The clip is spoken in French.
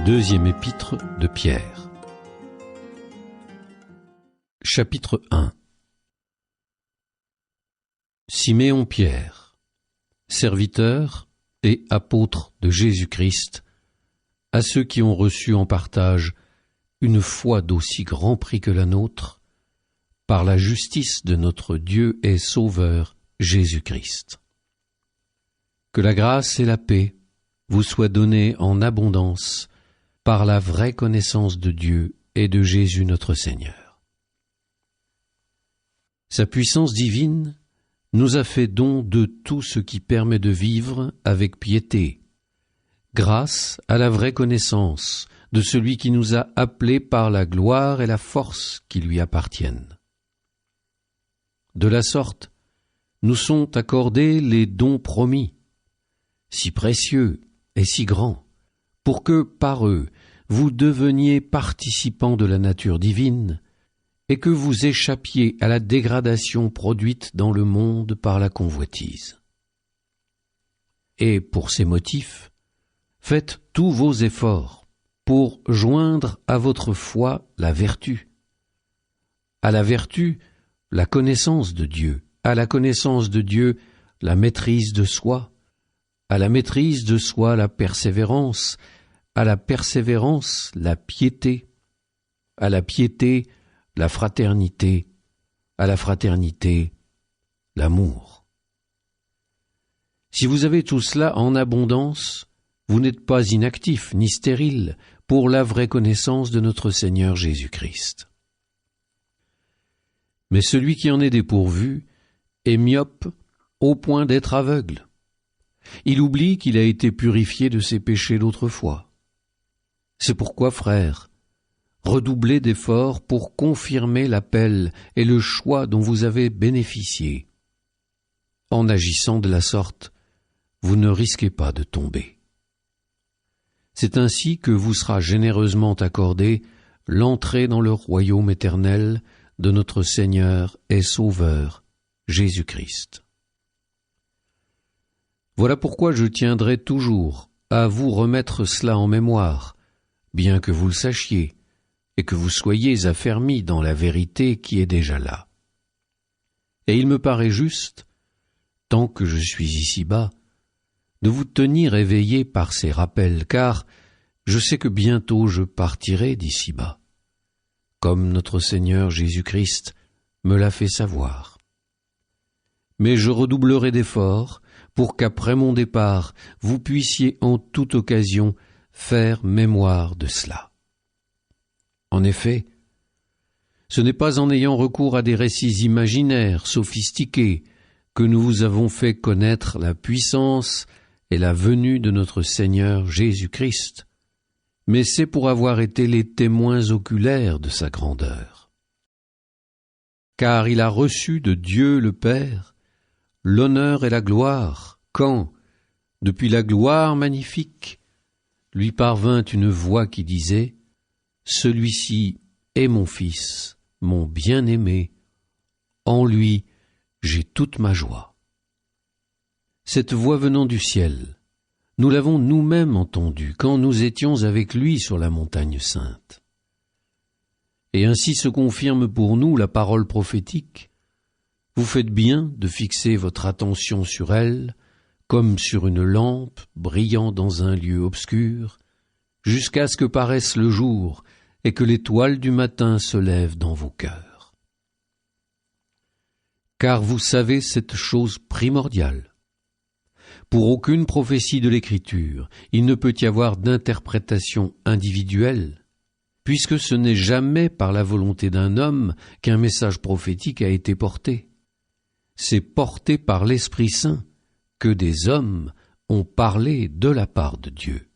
Deuxième épître de Pierre. Chapitre 1. Siméon Pierre, serviteur et apôtre de Jésus-Christ, à ceux qui ont reçu en partage une foi d'aussi grand prix que la nôtre, par la justice de notre Dieu et Sauveur Jésus-Christ. Que la grâce et la paix vous soient données en abondance par la vraie connaissance de Dieu et de Jésus notre Seigneur. Sa puissance divine nous a fait don de tout ce qui permet de vivre avec piété, grâce à la vraie connaissance de celui qui nous a appelés par la gloire et la force qui lui appartiennent. De la sorte, nous sont accordés les dons promis, si précieux et si grands, pour que, par eux, vous deveniez participants de la nature divine et que vous échappiez à la dégradation produite dans le monde par la convoitise. Et pour ces motifs, faites tous vos efforts pour joindre à votre foi la vertu, à la vertu la connaissance de Dieu, à la connaissance de Dieu la maîtrise de soi, à la maîtrise de soi la persévérance, à la persévérance la piété, à la piété la fraternité, à la fraternité l'amour. Si vous avez tout cela en abondance, vous n'êtes pas inactif ni stérile pour la vraie connaissance de notre Seigneur Jésus-Christ. Mais celui qui en est dépourvu est myope au point d'être aveugle. Il oublie qu'il a été purifié de ses péchés d'autrefois. C'est pourquoi, frères, redoublez d'efforts pour confirmer l'appel et le choix dont vous avez bénéficié. En agissant de la sorte, vous ne risquez pas de tomber. C'est ainsi que vous sera généreusement accordée l'entrée dans le royaume éternel de notre Seigneur et Sauveur, Jésus-Christ. Voilà pourquoi je tiendrai toujours à vous remettre cela en mémoire, bien que vous le sachiez, et que vous soyez affermis dans la vérité qui est déjà là. Et il me paraît juste, tant que je suis ici-bas, de vous tenir éveillés par ces rappels, car je sais que bientôt je partirai d'ici-bas, comme notre Seigneur Jésus-Christ me l'a fait savoir. Mais je redoublerai d'efforts pour qu'après mon départ, vous puissiez en toute occasion faire mémoire de cela. En effet, ce n'est pas en ayant recours à des récits imaginaires, sophistiqués, que nous vous avons fait connaître la puissance et la venue de notre Seigneur Jésus-Christ, mais c'est pour avoir été les témoins oculaires de sa grandeur. Car il a reçu de Dieu le Père l'honneur et la gloire, quand, depuis la gloire magnifique, lui parvint une voix qui disait « Celui-ci est mon Fils, mon bien-aimé, en lui j'ai toute ma joie. » Cette voix venant du ciel, nous l'avons nous-mêmes entendue quand nous étions avec lui sur la montagne sainte. Et ainsi se confirme pour nous la parole prophétique. Vous faites bien de fixer votre attention sur elle, comme sur une lampe brillant dans un lieu obscur, jusqu'à ce que paraisse le jour et que l'étoile du matin se lève dans vos cœurs. Car vous savez cette chose primordiale. Pour aucune prophétie de l'Écriture, il ne peut y avoir d'interprétation individuelle, puisque ce n'est jamais par la volonté d'un homme qu'un message prophétique a été porté. C'est porté par l'Esprit Saint que des hommes ont parlé de la part de Dieu.